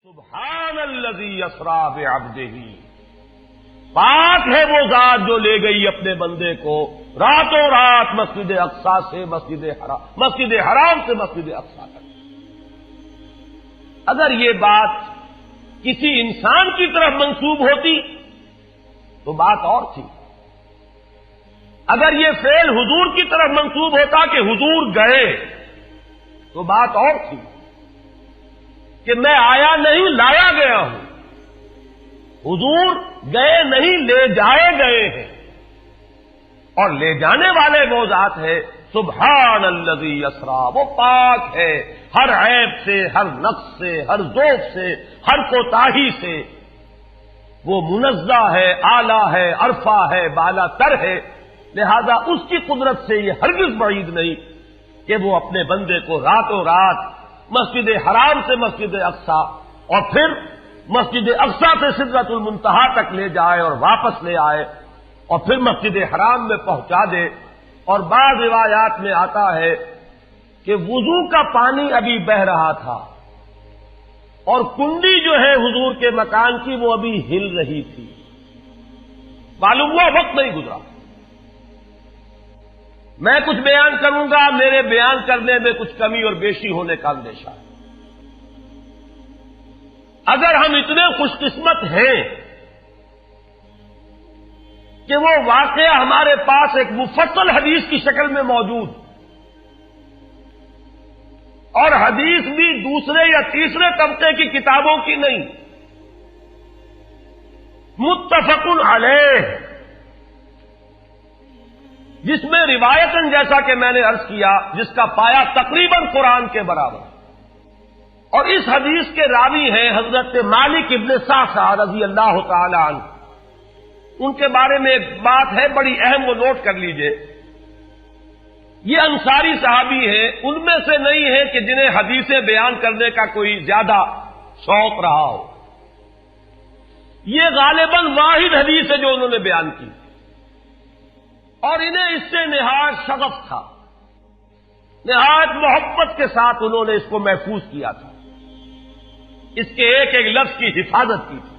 سبحان الذی اسری بعبدہ، پاک ہے وہ ذات جو لے گئی اپنے بندے کو راتوں رات مسجد اقصی سے مسجد حرام سے مسجد اقصی تک۔ اگر یہ بات کسی انسان کی طرف منسوب ہوتی تو بات اور تھی، اگر یہ فعل حضور کی طرف منسوب ہوتا کہ حضور گئے تو بات اور تھی کہ میں آیا نہیں لایا گیا ہوں، حضور گئے نہیں لے جائے گئے ہیں، اور لے جانے والے وہ ذات ہے سبحان الذی اسری، وہ پاک ہے ہر عیب سے، ہر نقص سے، ہر ذوق سے، ہر کوتاہی سے، وہ منزہ ہے، اعلی ہے، عرفہ ہے، بالا تر ہے، لہذا اس کی قدرت سے یہ ہرگز بعید نہیں کہ وہ اپنے بندے کو راتوں رات مسجد حرام سے مسجد اقصی اور پھر مسجد اقصی سے سدرۃ المنتہا تک لے جائے اور واپس لے آئے اور پھر مسجد حرام میں پہنچا دے۔ اور بعض روایات میں آتا ہے کہ وضو کا پانی ابھی بہ رہا تھا اور کنڈی جو ہے حضور کے مکان کی وہ ابھی ہل رہی تھی، معلوم ہوا وقت نہیں گزرا۔ میں کچھ بیان کروں گا، میرے بیان کرنے میں کچھ کمی اور بیشی ہونے کا اندیشہ ہے۔ اگر ہم اتنے خوش قسمت ہیں کہ وہ واقعہ ہمارے پاس ایک مفصل حدیث کی شکل میں موجود، اور حدیث بھی دوسرے یا تیسرے طبقے کی کتابوں کی نہیں، متفق علیہ، جس میں روایتاً جیسا کہ میں نے عرض کیا جس کا پایا تقریباً قرآن کے برابر، اور اس حدیث کے راوی ہیں حضرت مالک ابن صعصعہ رضی اللہ تعالی عنہ۔ ان کے بارے میں ایک بات ہے بڑی اہم، وہ نوٹ کر لیجئے۔ یہ انصاری صحابی ہیں، ان میں سے نہیں ہے کہ جنہیں حدیثیں بیان کرنے کا کوئی زیادہ شوق رہا ہو، یہ غالباً واحد حدیث ہے جو انہوں نے بیان کی، اور انہیں اس سے نہایت شغف تھا، نہایت محبت کے ساتھ انہوں نے اس کو محفوظ کیا تھا، اس کے ایک ایک لفظ کی حفاظت کی تھی۔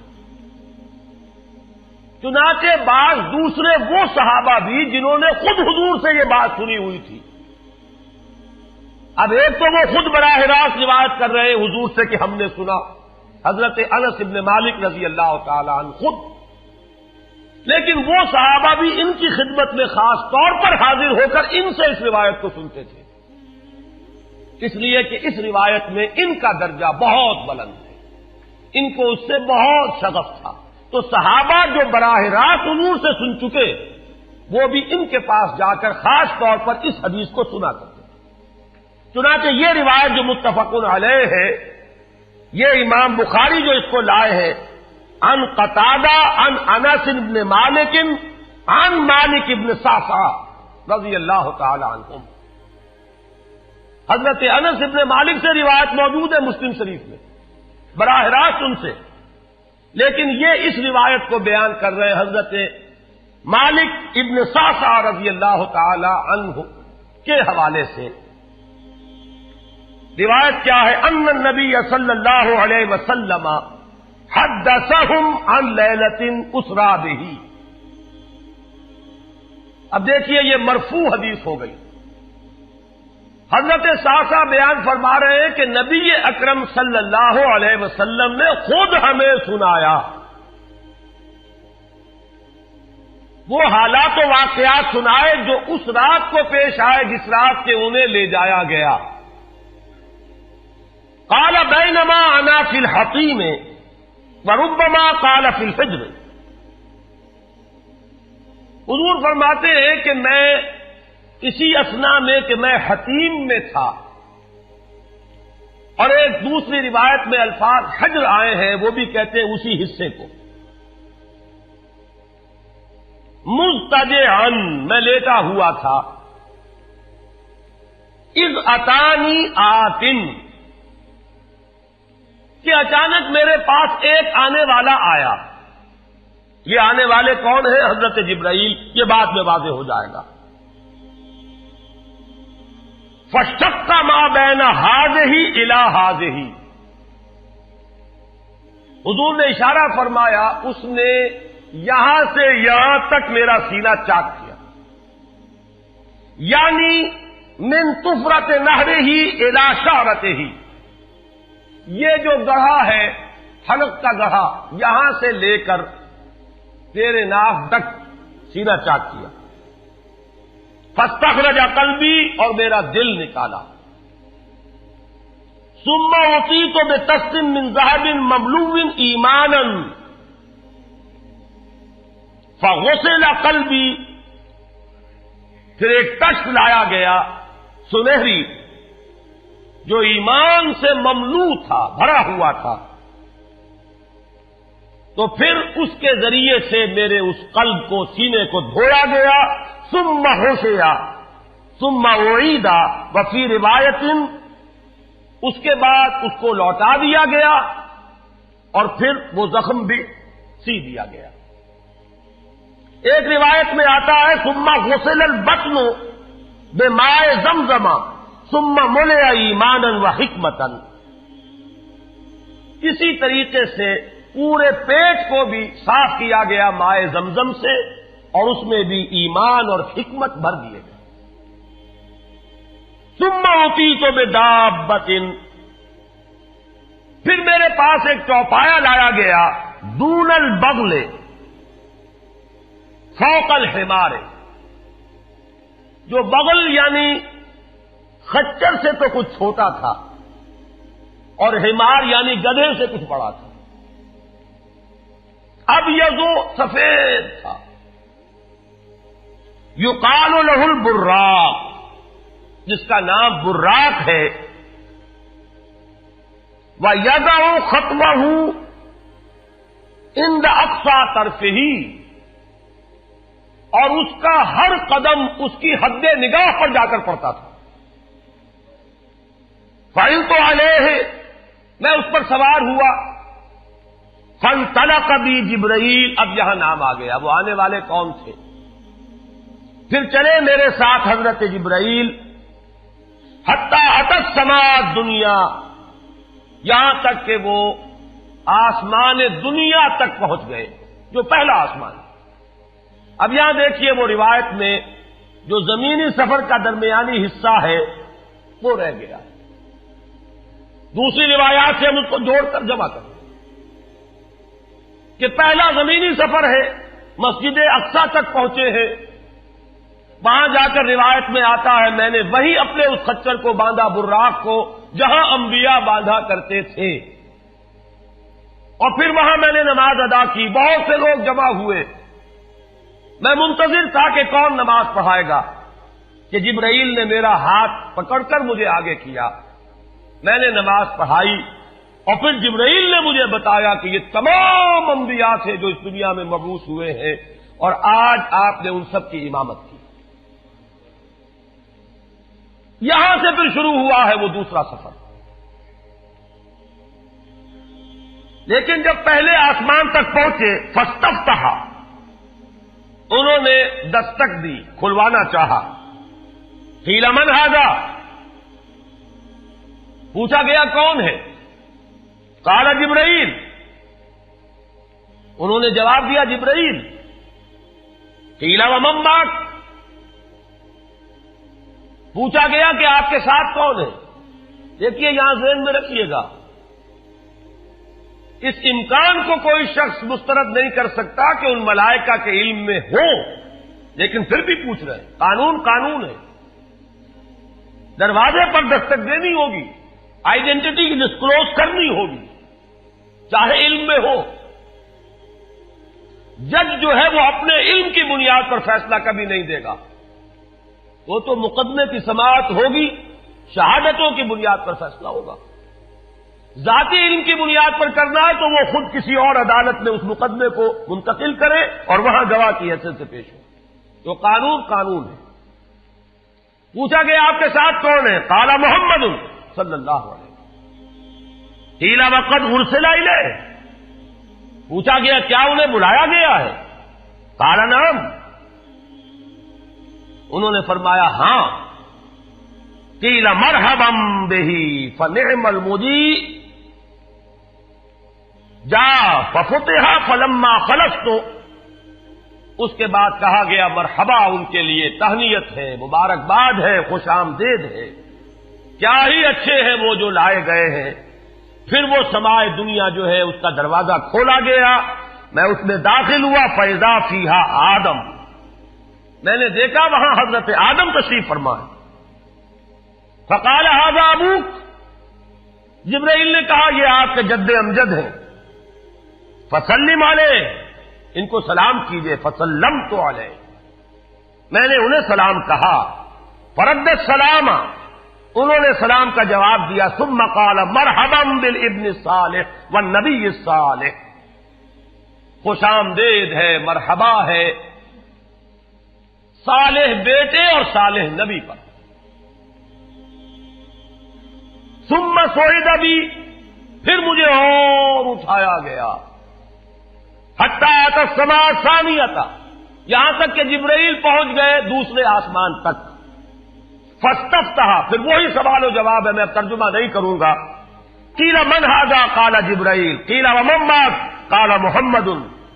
چنانچہ بعض دوسرے وہ صحابہ بھی جنہوں نے خود حضور سے یہ بات سنی ہوئی تھی، اب ایک تو وہ خود براہ راست روایت کر رہے حضور سے کہ ہم نے سنا، حضرت انس ابن مالک رضی اللہ تعالی عنہ خود، لیکن وہ صحابہ بھی ان کی خدمت میں خاص طور پر حاضر ہو کر ان سے اس روایت کو سنتے تھے، اس لیے کہ اس روایت میں ان کا درجہ بہت بلند ہے، ان کو اس سے بہت شغف تھا۔ تو صحابہ جو براہ راست حضور سے سن چکے وہ بھی ان کے پاس جا کر خاص طور پر اس حدیث کو سنا کرتے تھے۔ چنانچہ یہ روایت جو متفق علیہ ہے، یہ امام بخاری جو اس کو لائے ہیں عن قتادہ عن انس بن مالک عن مالک ابن صعصعہ رضی اللہ تعالی عنہم، حضرت انس ابن مالک سے روایت موجود ہے مسلم شریف میں براہ راست ان سے، لیکن یہ اس روایت کو بیان کر رہے ہیں حضرت مالک ابن صعصعہ رضی اللہ تعالی عنہ کے حوالے سے۔ روایت کیا ہے؟ ان النبی صلی اللہ علیہ وسلم حدثہم عن لیلۃ اسری بہ۔ اب دیکھیے یہ مرفوع حدیث ہو گئی، حضرت صعصعہ بیان فرما رہے ہیں کہ نبی اکرم صلی اللہ علیہ وسلم نے خود ہمیں سنایا، وہ حالات و واقعات سنائے جو اس رات کو پیش آئے جس رات کے انہیں لے جایا گیا۔ قال بینما انا فی الحطیم وربما قال فی الفجر، حضور فرماتے ہیں کہ میں اسی اثنا میں کہ میں حتیم میں تھا، اور ایک دوسری روایت میں الفاظ حجر آئے ہیں، وہ بھی کہتے ہیں اسی حصے کو، مضطجعا میں لیٹا ہوا تھا، اذ اتانی آتن کہ اچانک میرے پاس ایک آنے والا آیا۔ یہ آنے والے کون ہیں؟ حضرت جبرائیل، یہ بعد میں واضح ہو جائے گا۔ فَاشْتَقَّ مَا بَيْنَ هَٰذِهِ إِلَىٰ هَٰذِهِ، حضور نے اشارہ فرمایا، اس نے یہاں سے یہاں تک میرا سینہ چاک کیا، یعنی من طفرت نہرہ ہی الی شعرتہ ہی، یہ جو گڑھا ہے حلق کا گڑھا، یہاں سے لے کر تیرے ناک تک سینہ چاک کیا، فاستخرج قلبی، اور میرا دل نکالا، ثم اعطیت بطست من ذهب مملوء ایمانا فغسل قلبی، پھر ایک تشت لایا گیا سنہری جو ایمان سے مملو تھا، بھرا ہوا تھا، تو پھر اس کے ذریعے سے میرے اس قلب کو، سینے کو دھویا گیا، ثم غسل ثم اعید، وفی روایت اس کے بعد اس کو لوٹا دیا گیا اور پھر وہ زخم بھی سی دیا گیا۔ ایک روایت میں آتا ہے ثم غسل البطن بماء زمزم ثم ملئ ایمانا وحکمتا، اسی طریقے سے پورے پیٹ کو بھی صاف کیا گیا مائے زمزم سے، اور اس میں بھی ایمان اور حکمت بھر دیے گئے۔ ثم اعطیت بدابۃ، پھر میرے پاس ایک چوپایا لایا گیا، دون البغل فوق الحمار، جو بغل یعنی خچر سے تو کچھ چھوٹا تھا، اور حمار یعنی گدھے سے کچھ بڑا تھا، اب یہ جو سفید تھا، یقال لہ البراق، جس کا نام براق ہے، وَيَدَعُ خَطْوَهُ عِنْدَ أَقْصَى طَرْفِهِ، اور اس کا ہر قدم اس کی حد نگاہ پر جا کر پڑتا تھا۔ فَعِلْتُ عَلَيْهِ، میں اس پر سوار ہوا، فَانْطَلَقَ بِي جِبْرَائِیل، اب یہاں نام آ گیا، وہ آنے والے کون تھے؟ پھر چلے میرے ساتھ حضرت جبرائیل، حتی اتی السماء الدنیا، یہاں تک کہ وہ آسمان دنیا تک پہنچ گئے، جو پہلا آسمان۔ اب یہاں دیکھیے وہ روایت میں جو زمینی سفر کا درمیانی حصہ ہے وہ رہ گیا، دوسری روایات سے ہم اس کو جوڑ کر جمع کریں کہ پہلا زمینی سفر ہے، مسجد اقصیٰ تک پہنچے ہیں، وہاں جا کر روایت میں آتا ہے میں نے وہی اپنے اس خچر کو باندھا، براق کو، جہاں انبیاء باندھا کرتے تھے، اور پھر وہاں میں نے نماز ادا کی، بہت سے لوگ جمع ہوئے، میں منتظر تھا کہ کون نماز پڑھائے گا، کہ جبرائیل نے میرا ہاتھ پکڑ کر مجھے آگے کیا، میں نے نماز پڑھائی، اور پھر جبرائیل نے مجھے بتایا کہ یہ تمام انبیاء تھے جو اس دنیا میں مبعوث ہوئے ہیں، اور آج آپ نے ان سب کی امامت کی۔ یہاں سے پھر شروع ہوا ہے وہ دوسرا سفر، لیکن جب پہلے آسمان تک پہنچے، فاستفتح، انہوں نے دستک دی، کھلوانا چاہا، قیل من ھذا، پوچھا گیا کون ہے؟ قال جبرائیل، انہوں نے جواب دیا جبرائیل۔ قیل ومن معک، پوچھا گیا کہ آپ کے ساتھ کون ہے؟ دیکھیے یہاں ذہن میں رکھیے گا، اس امکان کو کوئی شخص مسترد نہیں کر سکتا کہ ان ملائکہ کے علم میں ہو، لیکن پھر بھی پوچھ رہے ہیں، قانون قانون ہے، دروازے پر دستک دینی ہوگی، آئیڈینٹی ڈسکلوز کرنی ہوگی، چاہے علم میں ہو۔ جج جو ہے وہ اپنے علم کی بنیاد پر فیصلہ کبھی نہیں دے گا، وہ تو مقدمے کی سماعت ہوگی، شہادتوں کی بنیاد پر فیصلہ ہوگا۔ ذاتی علم کی بنیاد پر کرنا ہے تو وہ خود کسی اور عدالت میں اس مقدمے کو منتقل کرے اور وہاں گواہ کی حیثیت سے پیش ہو، تو قانون قانون ہے۔ پوچھا گیا آپ کے ساتھ کون ہے؟ قال محمد صلی اللہ علیہ وسلم۔ قیل وقد ارسل الیہ، پوچھا گیا کیا انہیں بلایا گیا ہے؟ قال نعم، انہوں نے فرمایا ہاں۔ قیل مرحبا بہ فنعم المجیء، جا ففتح فلما خلصت، اس کے بعد کہا گیا مرحبا ان کے لیے، تہنیت ہے، مبارکباد ہے، خوش آمدید ہے، کیا ہی اچھے ہیں وہ جو لائے گئے ہیں۔ پھر وہ سمائے دنیا جو ہے اس کا دروازہ کھولا گیا، میں اس میں داخل ہوا، فیضا فیہا آدم، میں نے دیکھا وہاں حضرت آدم تشریف فرما ہے۔ فقال ھذا ابوک، جبرائیل نے کہا یہ آپ کے جد امجد ہیں، فسلم علیہ، ان کو سلام کیجئے، فسلمت علیہ، میں نے انہیں سلام کہا، فرد السلام، انہوں نے سلام کا جواب دیا، ثم قال مرحبا بالابن الصالح والنبی الصالح، خوش آمدید ہے، مرحبا ہے صالح بیٹے اور صالح نبی پر۔ ثم صعد بی، پھر مجھے اور اٹھایا گیا، حتی اتی السماء الثانیہ، یہاں تک کہ جبرائیل پہنچ گئے دوسرے آسمان تک۔ فاستفتح، پھر وہی سوال و جواب ہے، میں اب ترجمہ نہیں کروں گا۔ قیل من ھذا قال جبرائیل، قیل ومن معک قال محمد،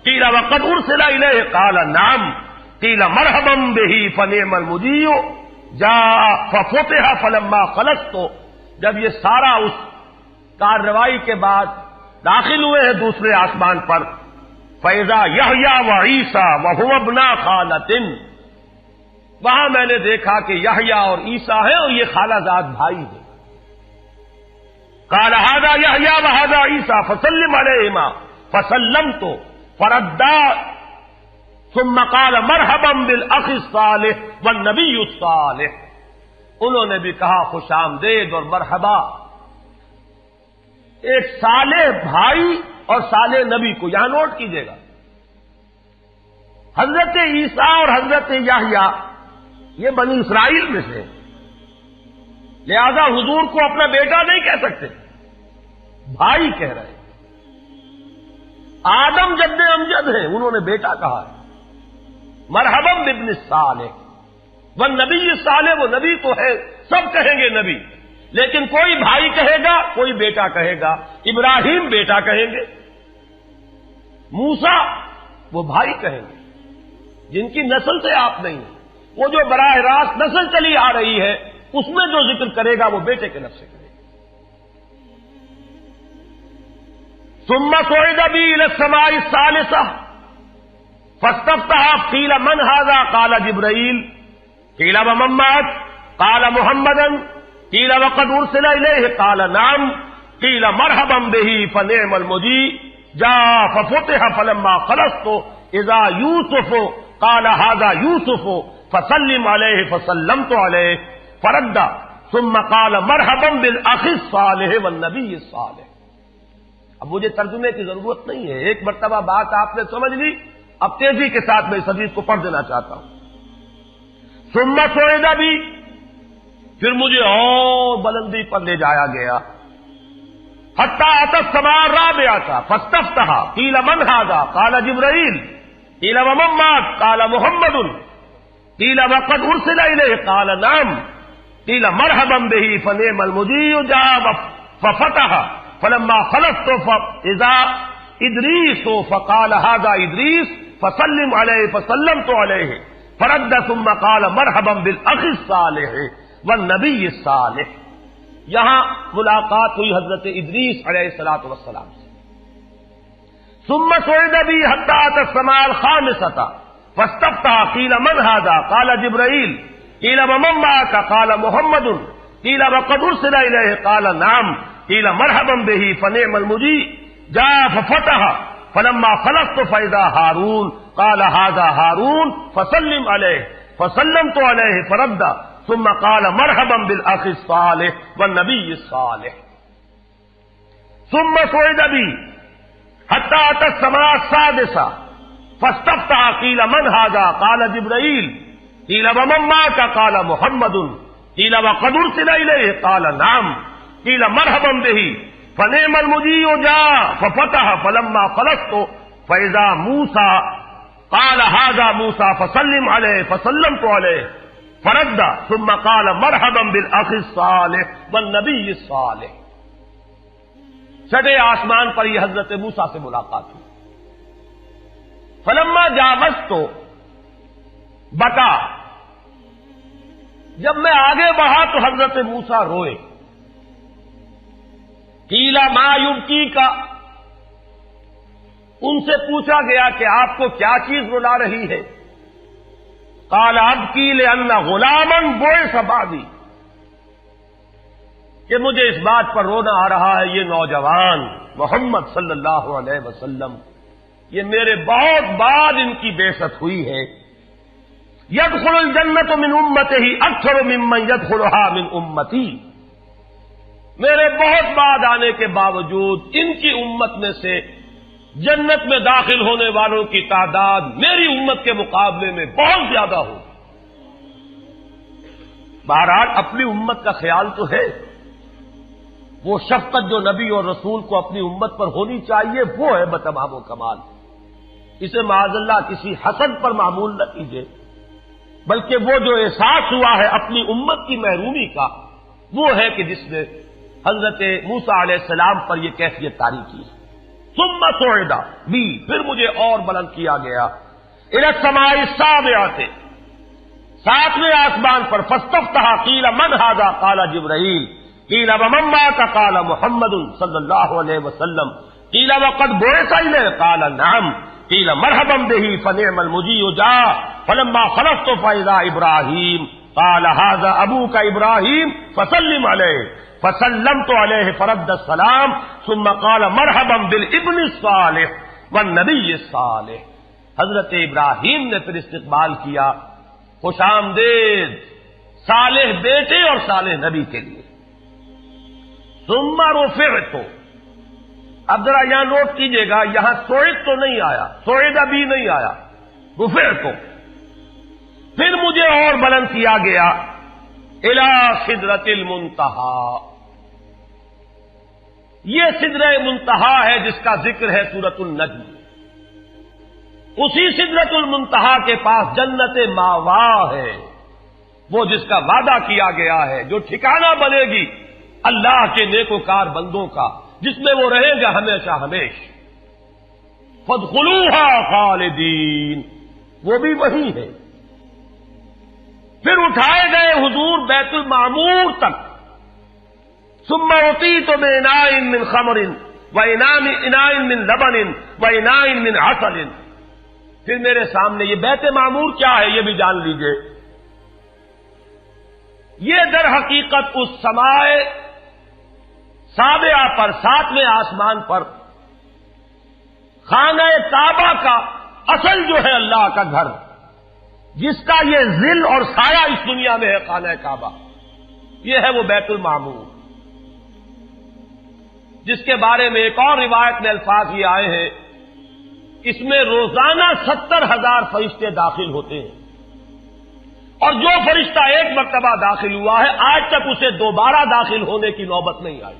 قیل وقد ارسل الیہ قال نعم، قیل مرحبا بہ فنعم المجیء جاء ففتح فلما خلصت، جب یہ سارا اس کارروائی کے بعد داخل ہوئے ہیں دوسرے آسمان پر، فَإِذَا یحییٰ وعیسیٰ وَهُوَ ابْنَا خَالَةٍ، وہاں میں نے دیکھا کہ یحییٰ اور عیسیٰ ہیں اور یہ خالہ زاد بھائی ہیں۔ قال ھذا یحییٰ وھذا عیسیٰ فسلم علیہما، فسلمت فردا، ثم قال مرحبا بالاخ الصالح والنبی الصالح، انہوں نے بھی کہا خوش آمدید اور مرحبا ایک صالح بھائی اور صالح نبی کو، یہاں نوٹ کیجئے گا، حضرت عیسیٰ اور حضرت یحییٰ یہ بنی اسرائیل میں سے، لہذا حضور کو اپنا بیٹا نہیں کہہ سکتے، بھائی کہہ رہے ہیں۔ آدم جد امجد ہیں، انہوں نے بیٹا کہا ہے، مرحبا بابن الصالح والنبی الصالح، وہ نبی تو ہے، سب کہیں گے نبی، لیکن کوئی بھائی کہے گا، کوئی بیٹا کہے گا، ابراہیم بیٹا کہیں گے، موسیٰ وہ بھائی کہیں گے، جن کی نسل سے آپ نہیں ہیں، وہ جو براہ راست نسل چلی آ رہی ہے اس میں جو ذکر کرے گا وہ بیٹے کے نفس سے کرے گا۔ ثم صعد بی الی السماء الثالثہ فاستفتح، قیل من ھذا قال جبرائیل، قیل ومن معک قال محمدا، قیل وقد ارسل الیہ قال نعم، قیل مرحبا بہ فنعم المجیء جاء ففتح فلما خلصت اذا یوسف قال ھذا یوسف فسلم علیہ، فسلمت علیہ، فرد ثم قال مرحبا بالاخ الصالح والنبی الصالح۔ اب مجھے ترجمے کی ضرورت نہیں ہے، ایک مرتبہ بات آپ نے سمجھ لی، اب تیزی کے ساتھ میں اس حدیث کو پڑھ دینا چاہتا ہوں۔ ثم صعد بی، پھر مجھے اور بلندی پر لے جایا گیا، حتی اتی السماء الرابعہ فاستفتح، قیل من ھذا قال جبرائیل، قیل ومن معک قال محمد، قیل وقد ارسل الیہ قال نعم، قیل مرحبا بہ فنعم المجیء جاء ففتح فلما خلصت فاذا ادریس فقال ھذا ادریس فسلم علیہ، فسلمت علیہ، فرد ثم قال مرحبا بالاخ الصالح والنبی الصالح۔ یہاں ملاقات ہوئی حضرت ادریس علیہ الصلوۃ والسلام سے۔ ثم صعد بی حتی اتی السماء الخامسۃ فاستفتح، قیل من ھذا قال جبرائیل، قیل ومن معک قال محمد، قیل وقد ارسل الیہ قال نعم، قیل مرحبا بہ فنعم المجیء جاء ففتح فلما خلصت فاذا ہارون قال ھذا ہارون فسلم علیہ، فسلمت علیہ، فرد ثم قال مرحبا بالاخ الصالح والنبی الصالح۔ ثم صعد بی حتی اتی السماء السادسہ فاستفتح، قیل من ھذا قال جبرائیل، قیل ومن معک قال محمد، قیل وقد ارسل الیہ قال نعم، قیل مرحبا بہ فنعم المجیء جاء ففتح فلما خلصت فاذا موسیٰ قال ھذا موسیٰ فسلم علیہ، فسلمت علیہ، فرد ثم قال مرحبا بالاخ الصالح والنبی الصالح۔ چھٹے آسمان پر یہ حضرت موسیٰ سے ملاقات ہوئی. فلما جاوزت بتا، جب میں آگے بڑھا تو حضرت موسیٰ روئے. قیل ما یبکیک، ان سے پوچھا گیا کہ آپ کو کیا چیز رلا رہی ہے؟ قال ابکی لأن غلاما بعث بعدی، کہ مجھے اس بات پر رونا آ رہا ہے یہ نوجوان محمد صلی اللہ علیہ وسلم، یہ میرے بہت بعد ان کی بعثت ہوئی ہے. يدخل الجنت من امته اکثر ممن يدخلها من امتی، میرے بہت بعد آنے کے باوجود ان کی امت میں سے جنت میں داخل ہونے والوں کی تعداد میری امت کے مقابلے میں بہت زیادہ ہوگی. بہرحال اپنی امت کا خیال تو ہے، وہ شفقت جو نبی اور رسول کو اپنی امت پر ہونی چاہیے وہ ہے بتمام و کمال. اسے معاذ اللہ کسی حسد پر معمول نہ کیجیے، بلکہ وہ جو احساس ہوا ہے اپنی امت کی محرومی کا، وہ ہے کہ جس نے حضرت موسیٰ علیہ السلام پر یہ کیفیت طاری کی. ثم صعد بی، پھر مجھے اور بلند کیا گیا الی السماء السابعۃ، ساتویں آسمان پر. فاستفتح قیل من ھذا قال جبرائیل، قیل ومن معک قال محمد صلی اللہ علیہ وسلم، قیل وقد بعث الیہ قال نعم، قیل مرحبا به فنعم المجیء جاء. فلما خلصت فاذا ابراہیم قال ھذا ابوک ابراہیم فسلم علیہ، فسلمت علیہ فرد السلام ثم قال مرحبا بالابن الصالح والنبی الصالح. حضرت ابراہیم نے پھر استقبال کیا، خوش آمدید صالح بیٹے اور صالح نبی کے لیے. ثم رفعت، اب ذرا یہاں نوٹ کیجئے گا، یہاں سوئد تو نہیں آیا، سوئد ابھی نہیں آیا، رفعت. پھر مجھے اور بلند کیا گیا الی سدرۃ المنتہی، یہ سدرہ منتہا ہے جس کا ذکر ہے سورۃ النجم. اسی سدرۃ المنتہا کے پاس جنت ماوا ہے، وہ جس کا وعدہ کیا گیا ہے، جو ٹھکانہ بنے گی اللہ کے نیکوکار بندوں کا، جس میں وہ رہیں گے ہمیشہ ہمیش. فادخلوها خالدین، وہ بھی وہی ہے. پھر اٹھائے گئے حضور بیت المعمور تک. ثم اعطیت باناء من خمر واناء من لبن واناء من عسل. پھر میرے سامنے یہ بیت معمور کیا ہے یہ بھی جان لیجئے. یہ در حقیقت اس سماء سابعہ پر، ساتویں آسمان پر خانہ کعبہ کا اصل جو ہے اللہ کا گھر، جس کا یہ ظل اور سایہ اس دنیا میں ہے خانہ کعبہ، یہ ہے وہ بیت المعمور، جس کے بارے میں ایک اور روایت میں الفاظ یہ آئے ہیں، اس میں روزانہ 70,000 فرشتے داخل ہوتے ہیں، اور جو فرشتہ ایک مرتبہ داخل ہوا ہے آج تک اسے دوبارہ داخل ہونے کی نوبت نہیں آئی.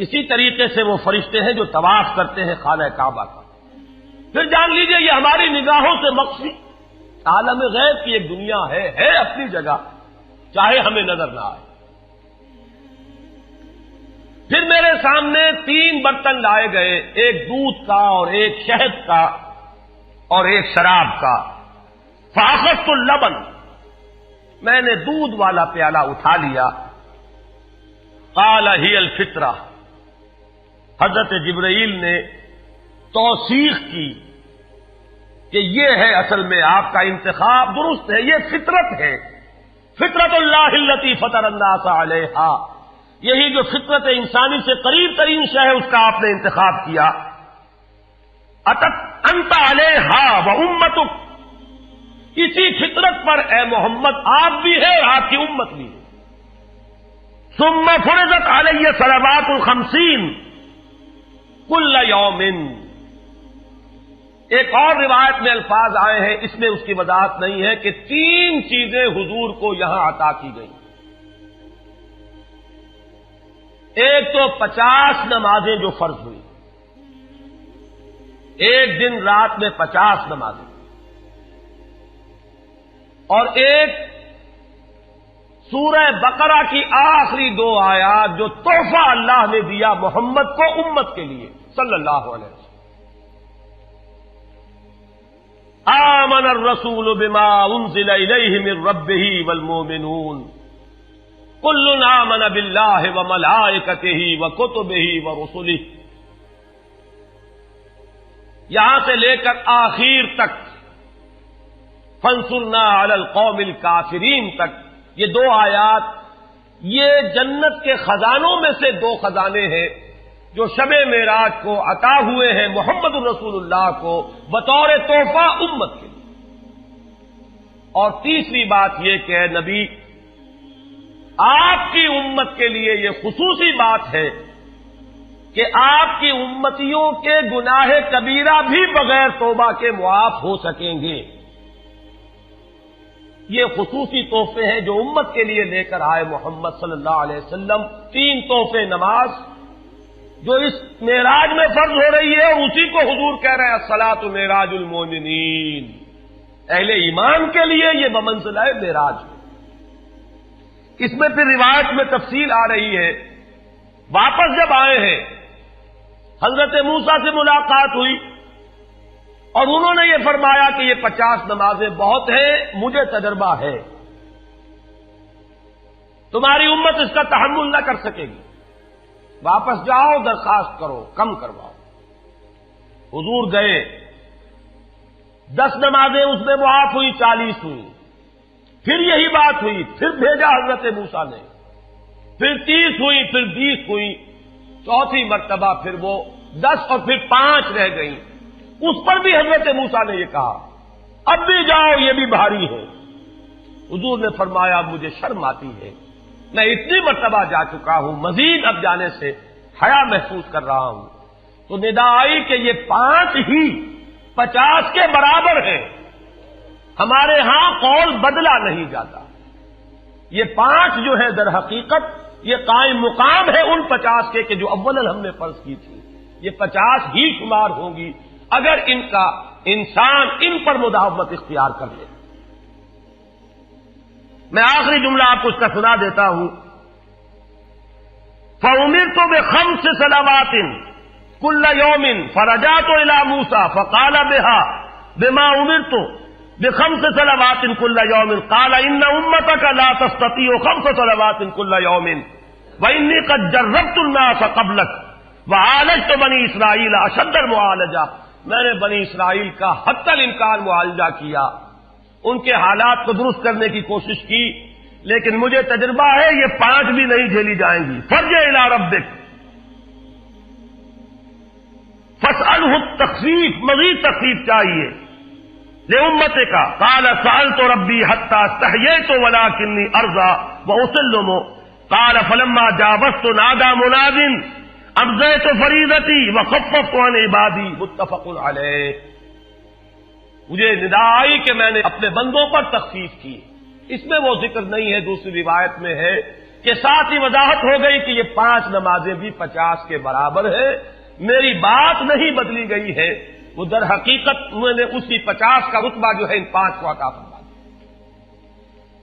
اسی طریقے سے وہ فرشتے ہیں جو طواف کرتے ہیں خانہ کعبہ کا. پھر جان لیجئے یہ ہماری نگاہوں سے مخفی عالم غیب کی ایک دنیا ہے اپنی جگہ، چاہے ہمیں نظر نہ آئے. پھر میرے سامنے 3 برتن لائے گئے، ایک دودھ کا اور ایک شہد کا اور ایک شراب کا. فاخذت اللبن، میں نے دودھ والا پیالہ اٹھا لیا. قال ہی الفطرہ، حضرت جبرائیل نے توثیق کی کہ یہ ہے اصل میں آپ کا انتخاب درست ہے، یہ فطرت ہے. فطرت اللہ التی فطر الناس علیہا، یہی جو فطرت انسانی سے قریب ترین شے ہے اس کا آپ نے انتخاب کیا. اتت انت علیہا و امتک، اسی فطرت پر اے محمد آپ بھی ہے اور آپ کی امت بھی ہے. ثم فرضت علیہ صلوات 50 کل یوم. ایک اور روایت میں الفاظ آئے ہیں، اس میں اس کی وضاحت نہیں ہے کہ 3 چیزیں حضور کو یہاں عطا کی گئی. ایک تو 50 نمازیں جو فرض ہوئی، ایک دن رات میں 50 نمازیں، اور ایک سورہ بقرہ کی آخری 2 آیات جو تحفہ اللہ نے دیا محمد کو امت کے لیے صلی اللہ علیہ وسلم. آمن الرسول بما انزل الیہ من ربہ والمؤمنون کل آمن باللہ وملائکتہ وکتبہ ورسلہ. یہاں سے لے کر آخر تک فانصرنا علی القوم الکافرین تک یہ 2 آیات یہ جنت کے خزانوں میں سے 2 خزانے ہیں جو شب معراج کو عطا ہوئے ہیں محمد الرسول اللہ کو بطور تحفہ امت کے لیے. اور تیسری بات یہ کہ اے نبی آپ کی امت کے لیے یہ خصوصی بات ہے کہ آپ کی امتیوں کے گناہ کبیرہ بھی بغیر توبہ کے معاف ہو سکیں گے. یہ خصوصی تحفے ہیں جو امت کے لیے لے کر آئے محمد صلی اللہ علیہ وسلم. 3 تحفے نماز جو اس معراج میں فرض ہو رہی ہے اور اسی کو حضور کہہ رہے ہیں الصلاۃ معراج المومنین. اہل ایمان کے لیے یہ بمنزلہ معراج ہے. اس میں پھر روایت میں تفصیل آ رہی ہے. واپس جب آئے ہیں حضرت موسیٰ سے ملاقات ہوئی اور انہوں نے یہ فرمایا کہ یہ 50 نمازیں بہت ہیں, مجھے تجربہ ہے, تمہاری امت اس کا تحمل نہ کر سکے گی, واپس جاؤ درخواست کرو کم کرواؤ. حضور گئے, 10 نمازیں اس میں معاف ہوئی, 40 ہوئی. پھر یہی بات ہوئی, پھر بھیجا حضرت موسیٰ نے, پھر 30 ہوئی, پھر 20 ہوئی, چوتھی مرتبہ پھر وہ 10 اور پھر 5 رہ گئیں. اس پر بھی حضرت موسیٰ نے یہ کہا اب بھی جاؤ یہ بھی بھاری ہے. حضور نے فرمایا مجھے شرم آتی ہے, میں اتنی مرتبہ جا چکا ہوں, مزید اب جانے سے حیا محسوس کر رہا ہوں. تو ندا آئی کہ یہ 5 ہی 50 کے برابر ہیں. ہمارے ہاں قول بدلا نہیں جاتا. یہ 5 جو ہے در حقیقت یہ قائم مقام ہے ان 50 کے کہ جو اولا ہم نے فرض کی تھی. یہ 50 ہی شمار ہوں گی اگر ان کا انسان ان پر مداومت اختیار کر لے. میں آخری جملہ آپ کو اس کا سنا دیتا ہوں. فَأُمِرْتُ بِخَمْسِ صَلَوَاتٍ كُلَّ يَوْمٍ فَرَجَعْتُ إِلَىٰ مُوسَىٰ فَقَالَ بِمَا أُمِرْتُ بِخَمْسِ صَلَوَاتٍ كُلَّ يَوْمٍ قَالَ إِنَّ أُمَّتَكَ لَا تَسْتَطِيعُ 5 صَلَوَاتٍ كُلَّ يَوْمٍ وَإِنِّي قَدْ جَرَّبْتُ النَّاسَ قَبْلَكَ وَعَالَجْتُ بَنِي إِسْرَائِيلَ أَشَدَّ الْمُعَالَجَةِ. میں نے بنی اسرائیل کا حتی الامکان معالجہ کیا, ان کے حالات کو درست کرنے کی کوشش کی, لیکن مجھے تجربہ ہے یہ 5 بھی نہیں جھیلی جائیں گی. فَارْجِعْ إِلَىٰ رَبِّكَ فَاسْأَلْهُ التَّخْفِيفَ, مزید تخفیف چاہیے لِأُمَّتِكَ. قَالَ سَأَلْتُ رَبِّي حَتَّىٰ اسْتَحْيَيْتُ وَلَٰكِنِّي أَرْضَىٰ وَأُسِلُّمُ. قَالَ فَلَمَّا جَاوَزْتُ نَادَىٰ مُنَادٍ ابزیت فریضتی وخففت عن عبادی. متفق علیہ. مجھے ندا آئی کہ میں نے اپنے بندوں پر تخفیف کی. اس میں وہ ذکر نہیں ہے, دوسری روایت میں ہے کہ ساتھ ہی وضاحت ہو گئی کہ یہ 5 نمازیں بھی 50 کے برابر ہے. میری بات نہیں بدلی گئی ہے, وہ در حقیقت میں نے اسی 50 کا رتبہ جو ہے ان 5 کو عطا فرما دیا.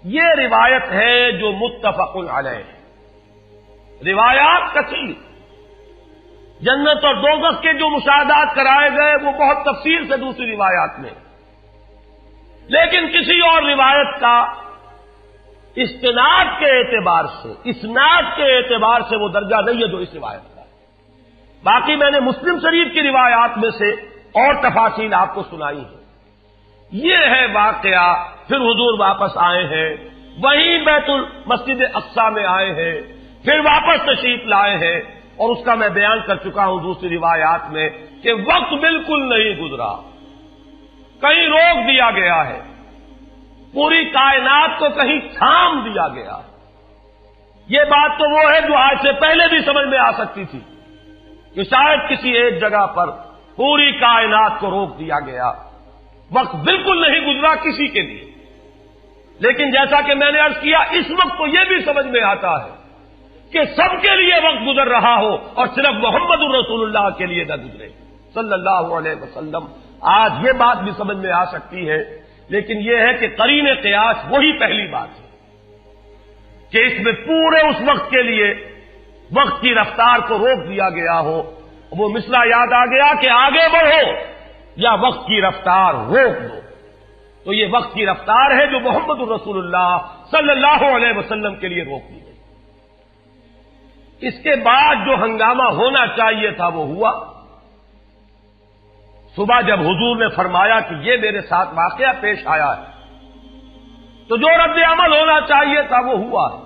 یہ روایت ہے جو متفق علیہ ہے. روایات کثیر, جنت اور دوزخ کے جو مشاہدات کرائے گئے وہ بہت تفصیل سے دوسری روایات میں, لیکن کسی اور روایت کا استناد کے اعتبار سے, اسناد کے اعتبار سے وہ درجہ نہیں ہے جو اس روایت کا ہے. باقی میں نے مسلم شریف کی روایات میں سے اور تفاصیل آپ کو سنائی ہے. یہ ہے واقعہ. پھر حضور واپس آئے ہیں, وہیں بیت المسجد اقصی میں آئے ہیں, پھر واپس تشریف لائے ہیں, اور اس کا میں بیان کر چکا ہوں دوسری روایات میں کہ وقت بالکل نہیں گزرا, کہیں روک دیا گیا ہے, پوری کائنات کو کہیں تھام دیا گیا. یہ بات تو وہ ہے جو آج سے پہلے بھی سمجھ میں آ سکتی تھی کہ شاید کسی ایک جگہ پر پوری کائنات کو روک دیا گیا. وقت بالکل نہیں گزرا کسی کے لیے. لیکن جیسا کہ میں نے عرض کیا, اس وقت تو یہ بھی سمجھ میں آتا ہے کہ سب کے لیے وقت گزر رہا ہو اور صرف محمد الرسول اللہ کے لیے نہ گزرے صلی اللہ علیہ وسلم. آج یہ بات بھی سمجھ میں آ سکتی ہے, لیکن یہ ہے کہ قرین قیاس وہی پہلی بات ہے. کہ اس میں پورے اس وقت کے لیے وقت کی رفتار کو روک دیا گیا ہو، وہ مسئلہ یاد آ گیا کہ آگے بڑھو یا وقت کی رفتار روک دو۔ تو یہ وقت کی رفتار ہے جو محمد الرسول اللہ صلی اللہ علیہ وسلم کے لیے روک دی گئی۔ اس کے بعد جو ہنگامہ ہونا چاہیے تھا وہ ہوا۔ صبح جب حضور نے فرمایا کہ یہ میرے ساتھ واقعہ پیش آیا ہے تو جو رد عمل ہونا چاہیے تھا وہ ہوا ہے۔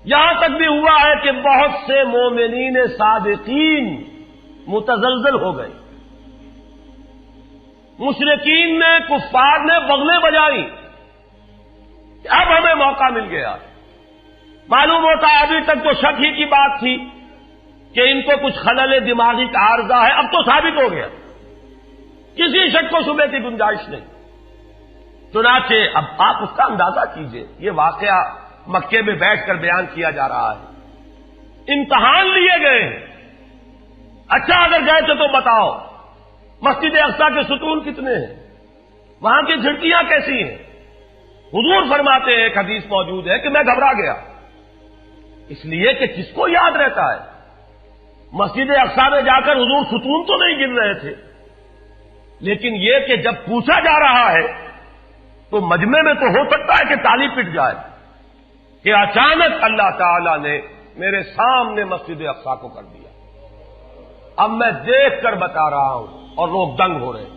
یہاں تک بھی ہوا ہے کہ بہت سے مومنین صادقین متزلزل ہو گئے، مشرکین نے، کفار نے بغلیں بجائی کہ اب ہمیں موقع مل گیا۔ معلوم ہوتا ہے ابھی تک تو شک ہی کی بات تھی کہ ان کو کچھ خلل دماغی کا عارضہ ہے، اب تو ثابت ہو گیا، کسی شک و شبے کی گنجائش نہیں۔ چنانچہ اب آپ اس کا اندازہ کیجئے، یہ واقعہ مکے میں بیٹھ کر بیان کیا جا رہا ہے، امتحان لیے گئے ہیں۔ اچھا اگر گئے تھے تو بتاؤ مسجد اقصی کے ستون کتنے ہیں، وہاں کی کھڑکیاں کیسی ہیں؟ حضور فرماتے ہیں، ایک حدیث موجود ہے کہ میں گھبرا گیا، اس لیے کہ کس کو یاد رہتا ہے، مسجد اقصی میں جا کر حضور ستون تو نہیں گن رہے تھے، لیکن یہ کہ جب پوچھا جا رہا ہے تو مجمع میں تو ہو سکتا ہے کہ تالی پٹ جائے کہ اچانک اللہ تعالی نے میرے سامنے مسجد اقصی کو کر دیا، اب میں دیکھ کر بتا رہا ہوں اور لوگ دنگ ہو رہے ہیں۔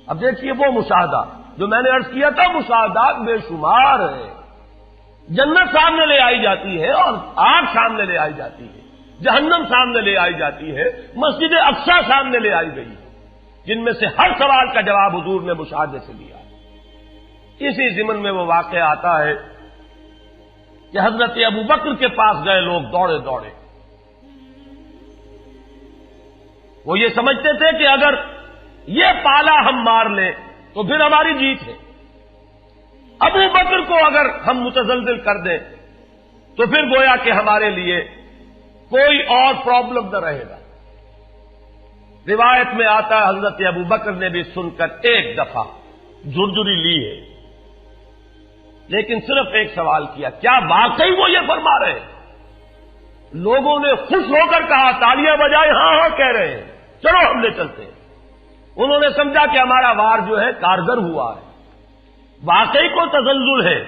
اب دیکھیے وہ مشاہدہ جو میں نے عرض کیا تھا، مشاہدات بے شمار ہیں۔ جنت سامنے لے آئی جاتی ہے اور آگ سامنے لے آئی جاتی ہے، جہنم سامنے لے آئی جاتی ہے، مسجد اقصی سامنے لے آئی گئی ہے، جن میں سے ہر سوال کا جواب حضور نے مشاہدے سے دیا۔ اسی ضمن میں وہ واقعہ آتا ہے کہ حضرت ابوبکر کے پاس گئے لوگ دوڑے دوڑے، وہ یہ سمجھتے تھے کہ اگر یہ پالا ہم مار لیں تو پھر ہماری جیت ہے، ابوبکر کو اگر ہم متزلزل کر دیں تو پھر گویا کہ ہمارے لیے کوئی اور پرابلم نہ رہے گا۔ روایت میں آتا ہے حضرت ابوبکر نے بھی سن کر ایک دفعہ جھرجھری لی ہے، لیکن صرف ایک سوال کیا، کیا واقعی وہ یہ فرما رہے ہیں؟ لوگوں نے خوش ہو کر کہا، تالیاں بجائے، ہاں ہاں کہہ رہے ہیں، چلو ہم لے چلتے ہیں۔ انہوں نے سمجھا کہ ہمارا وار جو ہے کارگر ہوا ہے، واقعی کو تزلزل ہے،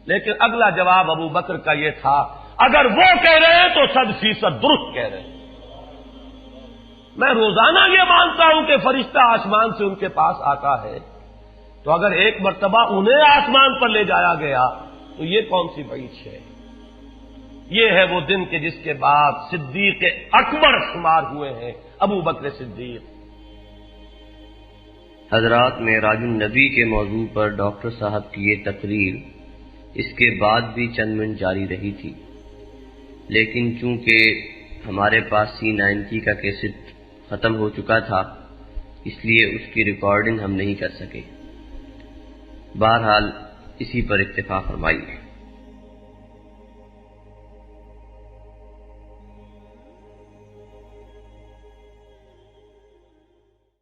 لیکن اگلا جواب ابوبکر کا یہ تھا، اگر وہ کہہ رہے ہیں تو 100% درست کہہ رہے ہیں۔ میں روزانہ یہ مانتا ہوں کہ فرشتہ آسمان سے ان کے پاس آتا ہے، تو اگر ایک مرتبہ انہیں آسمان پر لے جایا گیا تو یہ کون سی بعید ہے؟ یہ ہے وہ دن کہ جس کے بعد صدیق اکبر شمار ہوئے ہیں ابوبکر صدیق۔ حضرات، معراج النبی کے موضوع پر ڈاکٹر صاحب کی یہ تقریر اس کے بعد بھی چند منٹ جاری رہی تھی، لیکن چونکہ ہمارے پاس C90 کا کیسٹ ختم ہو چکا تھا، اس لیے اس کی ریکارڈنگ ہم نہیں کر سکے۔ بہرحال اسی پر اکتفا فرمائیے۔